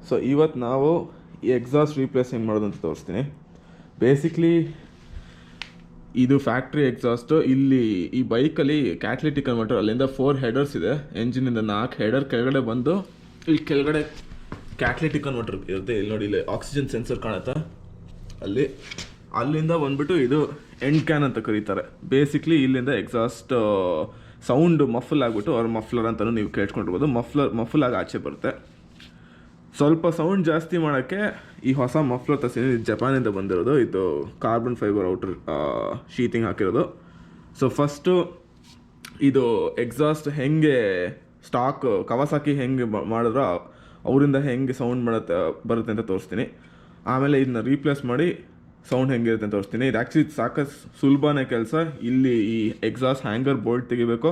So ಇವತ್ತು ನಾವು ಈ ಎಕ್ಸಾಸ್ಟ್ ರೀಪ್ಲೇಸ್ ಹೆಂಗೆ ಮಾಡೋದು ಅಂತ ತೋರಿಸ್ತೀನಿ. ಬೇಸಿಕ್ಲಿ ಇದು ಫ್ಯಾಕ್ಟ್ರಿ ಎಕ್ಸಾಸ್ಟು. ಇಲ್ಲಿ ಈ ಬೈಕಲ್ಲಿ ಕ್ಯಾಟಲಿಟಿಕ್ ಕನ್ವರ್ಟರ್, ಅಲ್ಲಿಂದ 4 ಹೆಡರ್ಸ್ ಇದೆ. ಎಂಜಿನಿಂದ 4 ಹೆಡರ್ ಕೆಳಗಡೆ ಬಂದು ಇಲ್ಲಿ ಕೆಳಗಡೆ ಕ್ಯಾಟಲಿಟಿಕ್ ಕನ್ವರ್ಟರ್ ಇರುತ್ತೆ. ಇಲ್ಲಿ ನೋಡಿ, ಇಲ್ಲಿ ಆಕ್ಸಿಜನ್ ಸೆನ್ಸರ್ ಕಾಣುತ್ತಾ, ಅಲ್ಲಿಂದ ಬಂದ್ಬಿಟ್ಟು ಇದು ಎಂಡ್ ಕ್ಯಾನ್ ಅಂತ ಕರೀತಾರೆ. ಬೇಸಿಕ್ಲಿ ಇಲ್ಲಿಂದ ಎಕ್ಸಾಸ್ಟ್ ಸೌಂಡ್ ಮಫಲ್ ಆಗಿಬಿಟ್ಟು, ಅವ್ರ ಮಫ್ಲರ್ ಅಂತಲೂ ನೀವು ಕೇಳ್ಕೊಂಡಿರ್ಬೋದು, ಮಫಲ್ ಆಗಿ ಆಚೆ ಬರುತ್ತೆ. ಸ್ವಲ್ಪ ಸೌಂಡ್ ಜಾಸ್ತಿ ಮಾಡೋಕ್ಕೆ ಈ ಹೊಸ ಮಫ್ಲರ್ ತರಿಸಿದ್ದೀನಿ. ಇದು ಜಪಾನಿಂದ ಬಂದಿರೋದು. ಇದು ಕಾರ್ಬನ್ ಫೈಬರ್ ಔಟರ್ ಶೀತಿಂಗ್ ಹಾಕಿರೋದು. ಸೊ ಫಸ್ಟು ಇದು ಎಕ್ಸಾಸ್ಟ್ ಹೆಂಗೆ ಸ್ಟಾಕ್ ಕವಾಸಾಕಿ ಹೆಂಗೆ ಮಾಡಿದ್ರೋ ಅವರಿಂದ ಹೆಂಗೆ ಸೌಂಡ್ ಬರುತ್ತೆ ಅಂತ ತೋರಿಸ್ತೀನಿ. ಆಮೇಲೆ ಇದನ್ನ ರೀಪ್ಲೇಸ್ ಮಾಡಿ ಸೌಂಡ್ ಹೆಂಗಿರುತ್ತೆ ಅಂತ ತೋರಿಸ್ತೀನಿ. ಇದು ಆ್ಯಕ್ಚುಲಿ ಸಾಕಷ್ಟು ಸುಲಭನೇ ಕೆಲಸ. ಇಲ್ಲಿ ಈ ಎಕ್ಸಾಸ್ಟ್ ಹ್ಯಾಂಗರ್ ಬೋಲ್ಟ್ ತೆಗಿಬೇಕು,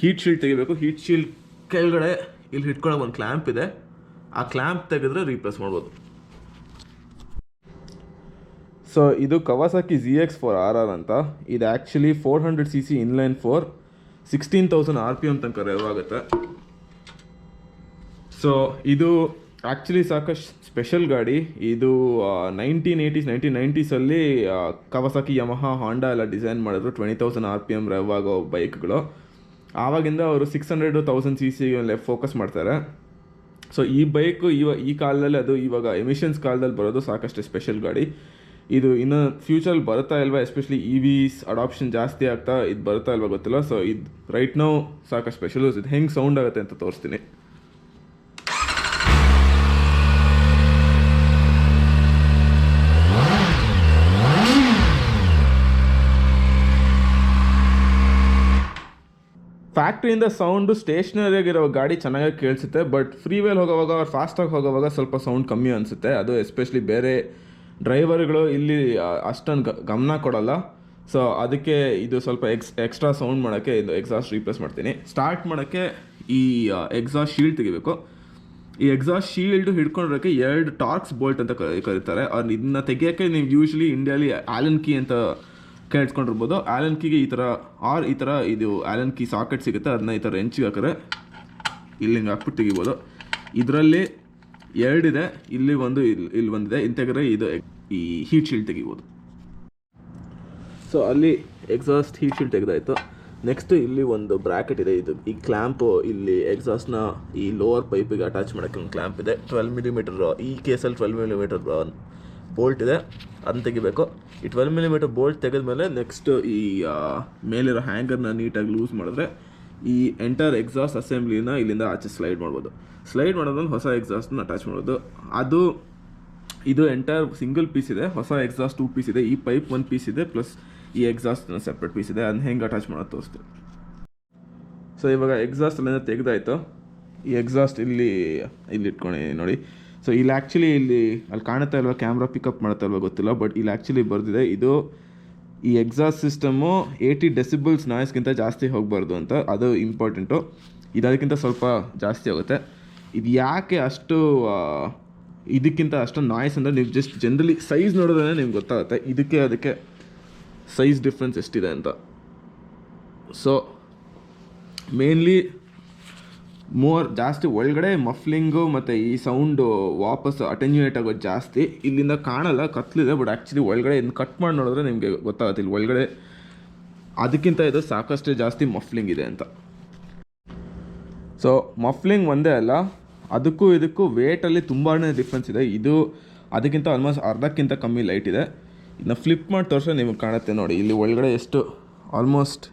ಹೀಟ್ ಶೀಲ್ಡ್ ತೆಗಿಬೇಕು. ಹೀಟ್ ಶೀಲ್ಡ್ ಕೆಳಗಡೆ ಇಲ್ಲಿ ಹಿಡ್ಕೊಳ್ಳೋ ಒಂದು ಕ್ಲ್ಯಾಂಪ್ ಇದೆ. ಆ ಕ್ಲ್ಯಾಂಪ್ ತೆಗೆದ್ರೆ ರೀಪ್ಲೇಸ್ ಮಾಡ್ಬೋದು. ಸೊ ಇದು ಕವಾಸಾಕಿ ZX4RR ಅಂತ. ಇದು ಆ್ಯಕ್ಚುಲಿ 400cc ಇನ್ಲೈನ್ 4, 16,000 RPM ತನಕ ರೆವ್ ಆಗುತ್ತೆ. ಸೊ ಇದು ಆ್ಯಕ್ಚುಲಿ ಸಾಕಷ್ಟು ಸ್ಪೆಷಲ್ ಗಾಡಿ. ಇದು 1980s 1990ಸಲ್ಲಿ ಕವಾಸಾಕಿ, ಯಮಹಾ, ಹಾಂಡಾ ಎಲ್ಲ ಡಿಸೈನ್ ಮಾಡಿದ್ರು 20,000 RPM ರೆವ್ ಆಗೋ ಬೈಕ್ಗಳು. ಆವಾಗಿಂದ ಅವರು 600-1000cc ಫೋಕಸ್ ಮಾಡ್ತಾರೆ. ಸೊ ಈ ಬೈಕು ಈ ಕಾಲದಲ್ಲಿ, ಅದು ಇವಾಗ ಎಮಿಷನ್ಸ್ ಕಾಲದಲ್ಲಿ ಬರೋದು ಸಾಕಷ್ಟು ಸ್ಪೆಷಲ್ ಗಾಡಿ. ಇದು ಇನ್ನು ಫ್ಯೂಚರಲ್ಲಿ ಬರುತ್ತಾ ಇಲ್ವಾ, ಎಸ್ಪೆಷಲಿ EVs ಅಡಾಪ್ಷನ್ ಜಾಸ್ತಿ ಆಗ್ತಾ ಇದು ಬರುತ್ತಾ ಇಲ್ವಾ ಗೊತ್ತಿಲ್ಲ. ಸೊ ಇದು ರೈಟ್ ನೌ ಸಾಕಷ್ಟು ಸ್ಪೆಷಲ್. ಇದು ಹೆಂಗೆ ಸೌಂಡ್ ಆಗುತ್ತೆ ಅಂತ ತೋರಿಸ್ತೀನಿ. ಫ್ಯಾಕ್ಟ್ರಿಯಿಂದ ಸೌಂಡು ಸ್ಟೇಷನರಿಯಾಗಿರೋ ಗಾಡಿ ಚೆನ್ನಾಗಿ ಕೇಳಿಸುತ್ತೆ, ಬಟ್ ಫ್ರೀ ವೇಲ್ ಹೋಗೋವಾಗ, ಫಾಸ್ಟಾಗಿ ಹೋಗೋವಾಗ ಸ್ವಲ್ಪ ಸೌಂಡ್ ಕಮ್ಮಿ ಅನಿಸುತ್ತೆ. ಅದು ಎಸ್ಪೆಷಲಿ ಬೇರೆ ಡ್ರೈವರ್ಗಳು ಇಲ್ಲಿ ಅಷ್ಟೊಂದು ಗಮನ ಕೊಡೋಲ್ಲ. ಸೊ ಅದಕ್ಕೆ ಇದು ಸ್ವಲ್ಪ ಎಕ್ಸ್ಟ್ರಾ ಸೌಂಡ್ ಮಾಡೋಕ್ಕೆ ಇದು ಎಕ್ಸಾಸ್ಟ್ ರೀಪ್ಲೇಸ್ ಮಾಡ್ತೀನಿ. ಸ್ಟಾರ್ಟ್ ಮಾಡೋಕ್ಕೆ ಈ ಎಕ್ಸಾಸ್ಟ್ ಶೀಲ್ಡ್ ತೆಗಿಬೇಕು. ಈ ಎಕ್ಸಾಸ್ಟ್ ಶೀಲ್ಡ್ ಹಿಡ್ಕೊಂಡಿರೋಕ್ಕೆ 2 ಟಾರ್ಕ್ಸ್ ಬೋಲ್ಟ್ ಅಂತ ಕರೀತಾರೆ. ಅವ್ರು ಇದನ್ನ ತೆಗಿಯೋಕ್ಕೆ ನೀವು ಯೂಶ್ವಲಿ ಇಂಡಿಯಾಲಿ ಆ್ಯಲನ್ ಕೀ ಅಂತ ಕೇಳ್ಸ್ಕೊಂಡಿರ್ಬೋದು. ಆ್ಯಲನ್ ಕೀಗೆ ಈ ಥರ ಇದು ಆ್ಯಲನ್ ಕೀ ಸಾಕೆಟ್ ಸಿಗುತ್ತೆ. ಅದನ್ನ ಈ ಥರ ರೆಂಚಿಗೆ ಹಾಕಿದ್ರೆ ಇಲ್ಲಿ ಹಿಂಗೆ ಹಾಕ್ಬಿಟ್ಟು ತೆಗಿಬೋದು. ಇದರಲ್ಲಿ 2 ಇದೆ, ಇಲ್ಲಿ ಒಂದು, ಇಲ್ಲಿ ಒಂದಿದೆ. ಇಂತೆಗ್ರೆ ಇದು ಈ ಹೀಟ್ ಶೀಲ್ಡ್ ತೆಗಿಬೋದು. ಸೊ ಅಲ್ಲಿ ಎಕ್ಸಾಸ್ಟ್ ಹೀಟ್ ಶೀಲ್ಡ್ ತೆಗೆದಾಯಿತು. ನೆಕ್ಸ್ಟ್ ಇಲ್ಲಿ ಒಂದು ಬ್ರ್ಯಾಕೆಟ್ ಇದೆ. ಇದು ಈ ಕ್ಲ್ಯಾಂಪು ಇಲ್ಲಿ ಎಕ್ಸಾಸ್ಟ್ನ ಈ ಲೋವರ್ ಪೈಪಿಗೆ ಅಟ್ಯಾಚ್ ಮಾಡೋಕ್ಕೆ ಒಂದು ಕ್ಲ್ಯಾಂಪ್ ಇದೆ. 12mm, ಈ ಕೇಸಲ್ಲಿ 12mm ಬೋಲ್ಟ್ ಇದೆ, ಅದನ್ನ ತೆಗಿಬೇಕು. ಈ 12mm ಬೋಲ್ಟ್ ತೆಗೆದ್ಮೇಲೆ ನೆಕ್ಸ್ಟ್ ಈ ಮೇಲಿರೋ ಹ್ಯಾಂಗರ್ನ ನೀಟಾಗಿ ಲೂಸ್ ಮಾಡಿದ್ರೆ ಈ ಎಂಟರ್ ಎಕ್ಸಾಸ್ಟ್ ಅಸೆಂಬ್ಲಿನ ಇಲ್ಲಿಂದ ಆಚೆ ಸ್ಲೈಡ್ ಮಾಡ್ಬೋದು. ಸ್ಲೈಡ್ ಮಾಡೋದ್ರಲ್ಲಿ ಹೊಸ ಎಕ್ಸಾಸ್ಟ್ನ ಅಟ್ಯಾಚ್ ಮಾಡೋದು. ಇದು ಎಂಟರ್ ಸಿಂಗಲ್ ಪೀಸ್ ಇದೆ. ಹೊಸ ಎಕ್ಸಾಸ್ಟ್ 2 ಪೀಸ್ ಇದೆ. ಈ ಪೈಪ್ 1 ಪೀಸ್ ಇದೆ, ಪ್ಲಸ್ ಈ ಎಕ್ಸಾಸ್ಟ್ನ ಸೆಪ್ರೇಟ್ ಪೀಸ್ ಇದೆ. ಅದನ್ನ ಹೆಂಗೆ ಅಟ್ಯಾಚ್ ಮಾಡೋದು ತೋರಿಸ್ತೀವಿ. ಸೊ ಇವಾಗ ಎಕ್ಸಾಸ್ಟ್ ಅಲ್ಲಿಂದ ತೆಗೆದಾಯಿತು. ಈ ಎಕ್ಸಾಸ್ಟ್ ಇಲ್ಲಿ ಇಟ್ಕೊಂಡಿದ್ದೀನಿ ನೋಡಿ. ಸೊ ಇಲ್ಲಿ ಆ್ಯಕ್ಚುಲಿ ಅಲ್ಲಿ ಕಾಣುತ್ತಾ ಇಲ್ವಾ, ಕ್ಯಾಮ್ರಾ ಪಿಕಪ್ ಮಾಡ್ತಾ ಇಲ್ವಾ ಗೊತ್ತಿಲ್ಲ, ಬಟ್ ಇಲ್ಲಿ ಆ್ಯಕ್ಚುಲಿ ಬರೆದಿದೆ ಇದು ಈ ಎಕ್ಸಾಸ್ಟ್ ಸಿಸ್ಟಮು 80 ಡೆಸಿಬಲ್ಸ್ ನಾಯ್ಸ್ಗಿಂತ ಜಾಸ್ತಿ ಹೋಗಬಾರ್ದು ಅಂತ. ಅದು ಇಂಪಾರ್ಟೆಂಟು. ಇದು ಅದಕ್ಕಿಂತ ಸ್ವಲ್ಪ ಜಾಸ್ತಿ ಆಗುತ್ತೆ. ಇದು ಯಾಕೆ ಅಷ್ಟು ಇದಕ್ಕಿಂತ ಅಷ್ಟೊಂದು ನಾಯ್ಸ್ ಅಂದರೆ, ನೀವು ಜಸ್ಟ್ ಜನರಲಿ ಸೈಜ್ ನೋಡೋದೇ ನಿಮ್ಗೆ ಗೊತ್ತಾಗುತ್ತೆ ಅದಕ್ಕೆ ಸೈಜ್ ಡಿಫ್ರೆನ್ಸ್ ಎಷ್ಟಿದೆ ಅಂತ. ಸೊ ಮೇನ್ಲಿ ಜಾಸ್ತಿ ಒಳಗಡೆ ಮಫ್ಲಿಂಗು ಮತ್ತು ಈ ಸೌಂಡು ವಾಪಸ್ ಅಟೆನ್ಯೂಯೇಟ್ ಆಗೋದು ಜಾಸ್ತಿ. ಇಲ್ಲಿಂದ ಕಾಣಲ್ಲ, ಕತ್ಲಿದೆ, ಬಟ್ ಆ್ಯಕ್ಚುಲಿ ಒಳಗಡೆ ಇದನ್ನು ಕಟ್ ಮಾಡಿ ನೋಡಿದ್ರೆ ನಿಮಗೆ ಗೊತ್ತಾಗುತ್ತೆ ಇಲ್ಲಿ ಒಳಗಡೆ ಅದಕ್ಕಿಂತ ಇದು ಸಾಕಷ್ಟು ಜಾಸ್ತಿ ಮಫ್ಲಿಂಗ್ ಇದೆ ಅಂತ. ಸೊ ಮಫ್ಲಿಂಗ್ ಒಂದೇ ಅಲ್ಲ, ಅದಕ್ಕೂ ಇದಕ್ಕೂ ವೇಟಲ್ಲಿ ತುಂಬಾ ಡಿಫ್ರೆನ್ಸ್ ಇದೆ. ಇದು ಅದಕ್ಕಿಂತ ಆಲ್ಮೋಸ್ಟ್ ಅರ್ಧಕ್ಕಿಂತ ಕಮ್ಮಿ ಲೈಟ್ ಇದೆ. ಇದನ್ನ ಫ್ಲಿಪ್ ಮಾಡಿ ತೋರಿಸ್ರೆ ನಿಮಗೆ ಕಾಣುತ್ತೆ ನೋಡಿ. ಇಲ್ಲಿ ಒಳಗಡೆ ಎಷ್ಟು ಆಲ್ಮೋಸ್ಟ್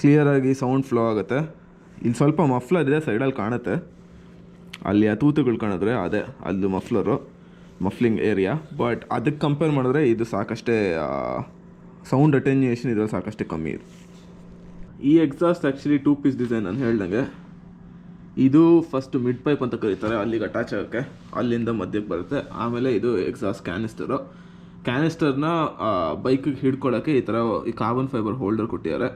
ಕ್ಲಿಯರಾಗಿ ಸೌಂಡ್ ಫ್ಲೋ ಆಗುತ್ತೆ. ಇಲ್ಲಿ ಸ್ವಲ್ಪ ಮಫ್ಲರ್ ಇದೆ, ಸೈಡಲ್ಲಿ ಕಾಣುತ್ತೆ. ಅಲ್ಲಿ ಆ ತೂತುಗಳು ಕಾಣಿದ್ರೆ ಅದೇ ಅದು ಮಫ್ಲಿಂಗ್ ಏರಿಯಾ. ಬಟ್ ಅದಕ್ಕೆ ಕಂಪೇರ್ ಮಾಡಿದ್ರೆ ಇದು ಸಾಕಷ್ಟೇ ಸೌಂಡ್ ಅಟೆನ್ಯೂಯೇಷನ್ ಇದರಲ್ಲಿ ಸಾಕಷ್ಟೇ ಕಮ್ಮಿ ಇದೆ. ಈ ಎಕ್ಸಾಸ್ಟ್ ಆ್ಯಕ್ಚುಲಿ 2 ಪೀಸ್ ಡಿಸೈನ್ ನಾನು ಹೇಳ್ದಂಗೆ. ಇದು ಫಸ್ಟ್ ಮಿಡ್ ಪೈಪ್ ಅಂತ ಕರೀತಾರೆ, ಅಲ್ಲಿಗೆ ಅಟ್ಯಾಚ್ ಆಗೋಕ್ಕೆ, ಅಲ್ಲಿಂದ ಮಧ್ಯಕ್ಕೆ ಬರುತ್ತೆ. ಆಮೇಲೆ ಇದು ಎಕ್ಸಾಸ್ಟ್ ಕ್ಯಾನಿಸ್ಟರ್ನ ಬೈಕಿಗೆ ಹಿಡ್ಕೊಳ್ಳೋಕ್ಕೆ ಈ ಥರ ಈ ಕಾರ್ಬನ್ ಫೈಬರ್ ಹೋಲ್ಡರ್ ಕೊಟ್ಟಿದ್ದಾರೆ.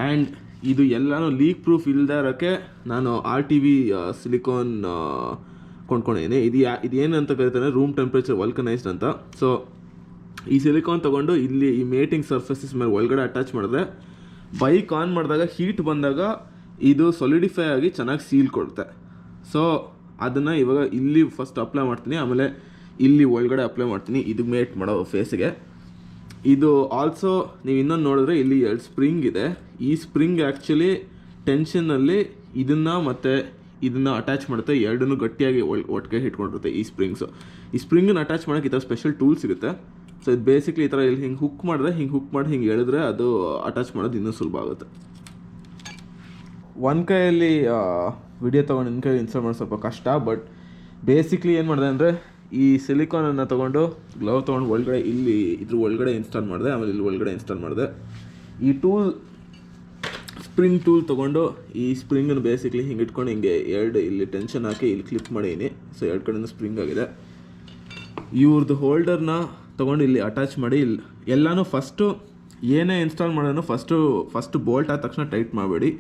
ಆ್ಯಂಡ್ ಇದು ಎಲ್ಲನೂ ಲೀಕ್ ಪ್ರೂಫ್ ಇಲ್ಲದೆ ಇರೋಕ್ಕೆ ನಾನು RTV ಸಿಲಿಕಾನ್ ಕೊಂಡ್ಕೊಂಡಿದ್ದೀನಿ. ಇದೇನು ಅಂತ ಕರೀತಾರೆ, ರೂಮ್ ಟೆಂಪ್ರೇಚರ್ ವಲ್ಕನೈಸ್ಡ್ ಅಂತ. ಸೊ ಈ ಸಿಲಿಕಾನ್ ತೊಗೊಂಡು ಇಲ್ಲಿ ಈ ಮೇಟಿಂಗ್ ಸರ್ಫೇಸಸ್ ಮೇಲೆ ಒಳಗಡೆ ಅಟ್ಯಾಚ್ ಮಾಡಿದ್ರೆ ಬೈಕ್ ಆನ್ ಮಾಡಿದಾಗ ಹೀಟ್ ಬಂದಾಗ ಇದು ಸಾಲಿಡಿಫೈ ಆಗಿ ಚೆನ್ನಾಗಿ ಸೀಲ್ ಕೊಡುತ್ತೆ. ಸೊ ಅದನ್ನು ಇವಾಗ ಇಲ್ಲಿ ಫಸ್ಟ್ ಅಪ್ಲೈ ಮಾಡ್ತೀನಿ, ಆಮೇಲೆ ಇಲ್ಲಿ ಒಳಗಡೆ ಅಪ್ಲೈ ಮಾಡ್ತೀನಿ, ಇದು ಮೇಟ್ ಮಾಡೋ ಫೇಸ್ಗೆ. ಇದು ಆಲ್ಸೋ ನೀವು ಇನ್ನೊಂದು ನೋಡಿದ್ರೆ ಇಲ್ಲಿ 2 ಸ್ಪ್ರಿಂಗ್ ಇದೆ. ಈ ಸ್ಪ್ರಿಂಗ್ ಆ್ಯಕ್ಚುಲಿ ಟೆನ್ಷನ್ನಲ್ಲಿ ಇದನ್ನು ಮತ್ತು ಇದನ್ನು ಅಟ್ಯಾಚ್ ಮಾಡುತ್ತೆ, ಎರಡನ್ನೂ ಗಟ್ಟಿಯಾಗಿ ಒಟ್ಟಿಗೆ ಇಟ್ಕೊಂಡಿರುತ್ತೆ ಈ ಸ್ಪ್ರಿಂಗ್ಸು. ಈ ಸ್ಪ್ರಿಂಗನ್ನು ಅಟ್ಯಾಚ್ ಮಾಡೋಕ್ಕೆ ಈ ಥರ ಸ್ಪೆಷಲ್ ಟೂಲ್ ಸಿಗುತ್ತೆ. ಸೊ ಇದು ಬೇಸಿಕ್ಲಿ ಈ ಥರ ಇಲ್ಲಿ ಹಿಂಗೆ ಹುಕ್ ಮಾಡಿದ್ರೆ, ಹಿಂಗೆ ಹುಕ್ ಮಾಡಿ ಹಿಂಗೆ ಎಳೆದ್ರೆ ಅದು ಅಟ್ಯಾಚ್ ಮಾಡೋದು ಇನ್ನೂ ಸುಲಭ ಆಗುತ್ತೆ. ಒಂದು ಕೈಯಲ್ಲಿ ವಿಡಿಯೋ ತೊಗೊಂಡು ಇನ್ನು ಕೈಯಲ್ಲಿ ಇನ್ಸ್ಟಾಲ್ ಮಾಡೋದು ಸ್ವಲ್ಪ ಕಷ್ಟ. ಬಟ್ ಬೇಸಿಕ್ಲಿ ಏನು ಮಾಡಿದೆ ಅಂದರೆ, ಈ ಸಿಲಿಕಾನನ್ನು ತೊಗೊಂಡು ಗ್ಲವ್ ತೊಗೊಂಡು ಒಳಗಡೆ ಇಲ್ಲಿ ಇದ್ರ ಒಳಗಡೆ ಇನ್ಸ್ಟಾಲ್ ಮಾಡಿದೆ, ಆಮೇಲೆ ಇಲ್ಲಿ ಒಳಗಡೆ ಇನ್ಸ್ಟಾಲ್ ಮಾಡಿದೆ. ಈ ಟೂಲ್ ಸ್ಪ್ರಿಂಗ್ ಟೂಲ್ ತೊಗೊಂಡು ಈ ಸ್ಪ್ರಿಂಗನ್ನು ಬೇಸಿಕ್ಲಿ ಹಿಂಗೆ ಇಟ್ಕೊಂಡು ಹಿಂಗೆ ಇಲ್ಲಿ ಟೆನ್ಷನ್ ಹಾಕಿ ಇಲ್ಲಿ ಕ್ಲಿಪ್ ಮಾಡಿದ್ದೀನಿ. ಸೊ 2 ಕಡೆಯಿಂದ ಸ್ಪ್ರಿಂಗ್ ಆಗಿದೆ. ಇವ್ರದ್ದು ಹೋಲ್ಡರ್ನ ತೊಗೊಂಡು ಇಲ್ಲಿ ಅಟ್ಯಾಚ್ ಮಾಡಿ, ಇಲ್ಲಿ ಎಲ್ಲನೂ ಫಸ್ಟು ಏನೇ ಇನ್ಸ್ಟಾಲ್ ಮಾಡೋನು ಫಸ್ಟು ಬೋಲ್ಟ್ ಆದ ತಕ್ಷಣ ಟೈಟ್ ಮಾಡಬೇಡಿ.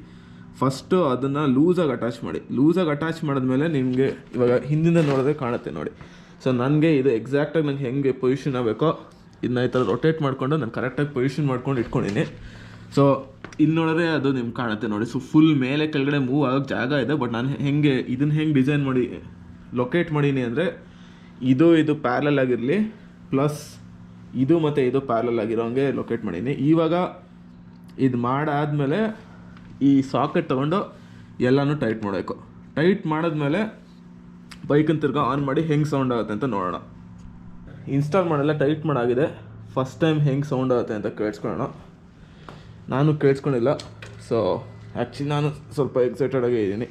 ಫಸ್ಟು ಅದನ್ನು ಲೂಸಾಗಿ ಅಟ್ಯಾಚ್ ಮಾಡಿ. ಲೂಸಾಗಿ ಅಟ್ಯಾಚ್ ಮಾಡಿದ್ಮೇಲೆ ನಿಮಗೆ ಇವಾಗ ಹಿಂದಿಂದ ನೋಡಿದ್ರೆ ಕಾಣುತ್ತೆ ನೋಡಿ. ಸೊ ನನಗೆ ಇದು ಎಕ್ಸಾಕ್ಟಾಗಿ ನಂಗೆ ಹೆಂಗೆ ಪೊಸಿಷನ್ ಆಗಬೇಕೋ ಇದನ್ನ ಈ ಥರ ರೊಟೇಟ್ ಮಾಡಿಕೊಂಡು ನಾನು ಕರೆಕ್ಟಾಗಿ ಪೊಸಿಷನ್ ಮಾಡ್ಕೊಂಡು ಇಟ್ಕೊಂಡಿನಿ. ಸೊ ಇಲ್ಲಿ ನೋಡಿದ್ರೆ ಅದು ನಿಮ್ಗೆ ಕಾಣುತ್ತೆ ನೋಡಿ. ಸೊ ಫುಲ್ ಮೇಲೆ ಕೆಳಗಡೆ ಮೂವ್ ಆಗೋಕ್ಕೆ ಜಾಗ ಇದೆ. ಬಟ್ ನಾನು ಇದನ್ನು ಹೆಂಗೆ ಡಿಸೈನ್ ಮಾಡಿ ಲೊಕೇಟ್ ಮಾಡೀನಿ ಅಂದರೆ, ಇದು ಪ್ಯಾರಲಲ್ ಆಗಿರಲಿ, ಪ್ಲಸ್ ಇದು ಮತ್ತು ಇದು ಪ್ಯಾರಲಲ್ ಆಗಿರೋ ಹಂಗೆ ಲೊಕೇಟ್ ಮಾಡೀನಿ. ಇವಾಗ ಇದು ಮಾಡಾದಮೇಲೆ ಈ ಸಾಕೆಟ್ ತೊಗೊಂಡು ಎಲ್ಲನೂ ಟೈಟ್ ಮಾಡಬೇಕು. ಟೈಟ್ ಮಾಡಿದ್ಮೇಲೆ ಬೈಕನ್ನು ತಿರ್ಗಾ ಆನ್ ಮಾಡಿ ಹೆಂಗೆ ಸೌಂಡ್ ಆಗುತ್ತೆ ಅಂತ ನೋಡೋಣ. ಇನ್ಸ್ಟಾಲ್ ಮಾಡಲ್ಲ, ಟೈಟ್ ಮಾಡಾಗಿದೆ. ಫಸ್ಟ್ ಟೈಮ್ ಹೆಂಗೆ ಸೌಂಡ್ ಆಗುತ್ತೆ ಅಂತ ಕೇಳಿಸ್ಕೊಳ್ಳೋಣ. ನಾನು ಕೇಳಿಸ್ಕೊಂಡಿಲ್ಲ. ಸೊ ಆ್ಯಕ್ಚುಲಿ ನಾನು ಸ್ವಲ್ಪ ಎಕ್ಸೈಟೆಡ್ ಆಗೇ ಇದ್ದೀನಿ.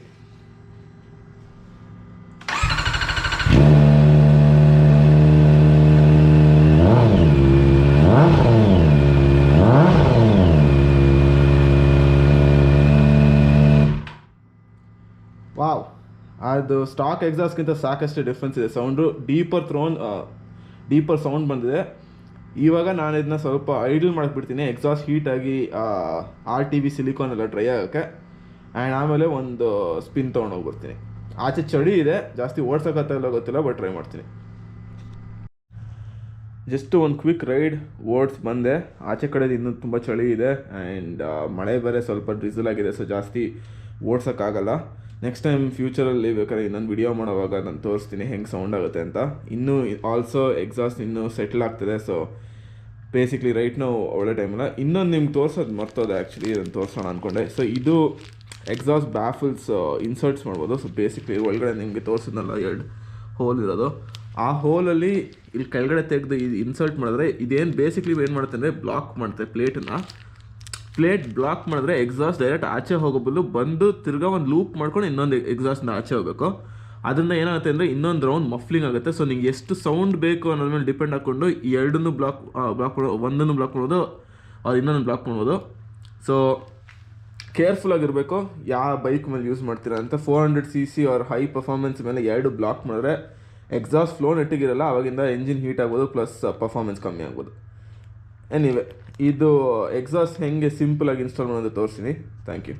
ವಾವ್, ಅದು ಸ್ಟಾಕ್ ಎಕ್ಸಾಸ್ಟ್ಗಿಂತ ಸಾಕಷ್ಟು ಡಿಫ್ರೆನ್ಸ್ ಇದೆ. ಸೌಂಡು ಡೀಪರ್ ಸೌಂಡ್ ಬಂದಿದೆ. ಇವಾಗ ನಾನು ಇದನ್ನ ಸ್ವಲ್ಪ ಐಡಲ್ ಮಾಡಿಬಿಡ್ತೀನಿ, ಎಕ್ಸಾಸ್ಟ್ ಹೀಟಾಗಿ RTV ಸಿಲಿಕಾನ್ ಎಲ್ಲ ಡ್ರೈ ಆಗೋಕ್ಕೆ. ಆ್ಯಂಡ್ ಆಮೇಲೆ ಒಂದು ಸ್ಪಿನ್ ತೊಗೊಂಡೋಗ್ಬಿಡ್ತೀನಿ. ಆಚೆ ಚಳಿ ಇದೆ, ಜಾಸ್ತಿ ಓಡ್ಸೋಕ್ಕಾಗಲ್ಲ ಗೊತ್ತಿಲ್ಲ, ಬಟ್ ಟ್ರೈ ಮಾಡ್ತೀನಿ. ಜಸ್ಟ್ ಒಂದು ಕ್ವಿಕ್ ರೈಡ್ ಬಂದೆ. ಆಚೆ ಕಡೆದು ಇನ್ನೂ ತುಂಬ ಚಳಿ ಇದೆ, ಆ್ಯಂಡ್ ಮಳೆ ಬೇರೆ ಸ್ವಲ್ಪ ಡ್ರಿಸಲ್ ಆಗಿದೆ. ಸೊ ಜಾಸ್ತಿ ಓಡ್ಸೋಕ್ಕಾಗಲ್ಲ. ನೆಕ್ಸ್ಟ್ ಟೈಮ್ ಫ್ಯೂಚರಲ್ಲಿ ಬೇಕಾದ್ರೆ ಇನ್ನೊಂದು ವಿಡಿಯೋ ಮಾಡೋವಾಗ ನಾನು ತೋರಿಸ್ತೀನಿ ಹೆಂಗೆ ಸೌಂಡ್ ಆಗುತ್ತೆ ಅಂತ. ಇನ್ನೂ ಆಲ್ಸೋ ಎಕ್ಸಾಸ್ಟ್ ಇನ್ನೂ ಸೆಟ್ಲ್ ಆಗ್ತದೆ. ಸೊ ಬೇಸಿಕ್ಲಿ ರೈಟ್ ನಾವು ಒಳ್ಳೆ ಟೈಮಲ್ಲ. ಇನ್ನೊಂದು ನಿಮ್ಗೆ ತೋರಿಸೋದು ಮರ್ತೋದೆ, ಆ್ಯಕ್ಚುಲಿ ಇದನ್ನು ತೋರಿಸೋಣ ಅಂದ್ಕೊಂಡೆ. ಸೊ ಇದು ಎಕ್ಸಾಸ್ಟ್ ಬ್ಯಾಫಲ್ಸ್ ಇನ್ಸರ್ಟ್ಸ್ ಮಾಡ್ಬೋದು. ಸೊ ಬೇಸಿಕ್ಲಿ ಒಳಗಡೆ ನಿಮಗೆ ತೋರಿಸಿದ್ನಲ್ಲ 2 ಹೋಲ್ ಇರೋದು, ಆ ಹೋಲಲ್ಲಿ ಇಲ್ಲಿ ಕೆಳಗಡೆ ತೆಗೆದು ಇದು ಇನ್ಸರ್ಟ್ ಮಾಡಿದ್ರೆ ಇದೇನು ಬೇಸಿಕ್ಲಿ ಏನು ಮಾಡುತ್ತೆ ಅಂದರೆ ಬ್ಲಾಕ್ ಮಾಡುತ್ತೆ ಪ್ಲೇಟ್ ಬ್ಲಾಕ್ ಮಾಡಿದ್ರೆ ಎಕ್ಸಾಸ್ಟ್ ಡೈರೆಕ್ಟ್ ಆಚೆ ಹೋಗೋಬಲ್ಲು ಬಂದು ತಿರ್ಗಾ ಒಂದು ಲೂಪ್ ಮಾಡ್ಕೊಂಡು ಇನ್ನೊಂದು ಎಕ್ಸಾಸ್ಟ್ನ ಆಚೆ ಹೋಗಬೇಕು. ಅದರಿಂದ ಏನಾಗುತ್ತೆ ಅಂದರೆ ಇನ್ನೊಂದು ರೌಂಡ್ ಮಫ್ಲಿಂಗ್ ಆಗುತ್ತೆ. ಸೊ ನಿಂಗೆ ಎಷ್ಟು ಸೌಂಡ್ ಬೇಕು ಅನ್ನೋದ್ರ ಮೇಲೆ ಡಿಪೆಂಡ್ ಹಾಕ್ಕೊಂಡು ಈ 2 ಬ್ಲಾಕ್ ಒಂದನ್ನು ಬ್ಲಾಕ್ ಮಾಡ್ಬೋದು, ಅವ್ರು ಇನ್ನೊಂದು ಬ್ಲಾಕ್ ಮಾಡ್ಬೋದು. ಸೊ ಕೇರ್ಫುಲ್ಲಾಗಿರಬೇಕು ಯಾವ ಬೈಕ್ ಮೇಲೆ ಯೂಸ್ ಮಾಡ್ತೀರಾ ಅಂತ. 400cc ಅವ್ರ ಹೈ ಪರ್ಫಾರ್ಮೆನ್ಸ್ ಮೇಲೆ 2 ಬ್ಲಾಕ್ ಮಾಡಿದ್ರೆ ಎಕ್ಸಾಸ್ಟ್ ಫ್ಲೋ ನೆಟ್ಟಿಗಿರಲ್ಲ, ಆವಾಗಿಂದ ಎಂಜಿನ್ ಹೀಟ್ ಆಗ್ಬೋದು, ಪ್ಲಸ್ ಪರ್ಫಾರ್ಮೆನ್ಸ್ ಕಮ್ಮಿ ಆಗ್ಬೋದು. ಎನಿವೆ, ಇದು ಎಕ್ಸಾಸ್ಟ್ ಹೆಂಗೆ ಸಿಂಪಲಾಗಿ ಇನ್ಸ್ಟಾಲ್ ಮಾಡೋದು ತೋರಿಸ್ತೀನಿ. Thank you.